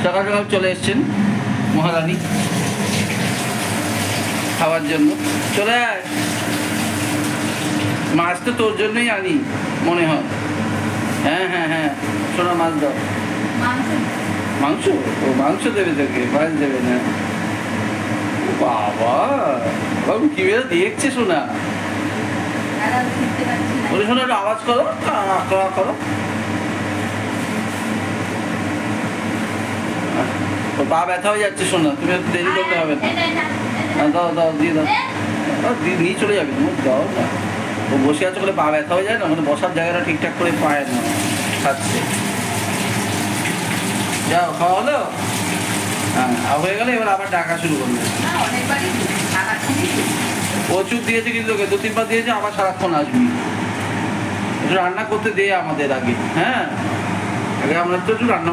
সকাল সকাল চলে এসছেন মহারানী খাওয়ার জন্য। চলে আয়, মাছ তো তোর জন্যই আনি মনে হয়। হ্যাঁ হ্যাঁ হ্যাঁ, শোনা মাছ দাও। মাংস? ও মাংস দেবে তোকে, মাছ দেবে না? বাবা বাবু কি বেলা দেখছে শোনা। বলে শোনা একটু আওয়াজ করো, করো। ওর পা ব্যথা হয়ে যাচ্ছে শোনা, তুমি একটু দেরি করতে হবে না। দাও দাও, দিয়ে দাও, নিয়ে চলে যাবে। দাও না, ও বসে আছে বলে পা ব্যথা হয়ে যায় না, মানে বসার জায়গাটা ঠিকঠাক করে পায় না, খাচ্ছে। যাও, খাওয়া হলো? হ্যাঁ, হয়ে গেলে এবার আবার ডাকা শুরু করবে। প্রচুর দিয়েছে কিন্তু তোকে, 2-3 বার দিয়েছে, আবার সারাক্ষণ আসবি। একটু রান্না করতে দে আমাদের আগে। হ্যাঁ, আগে আমরা তো একটু রান্না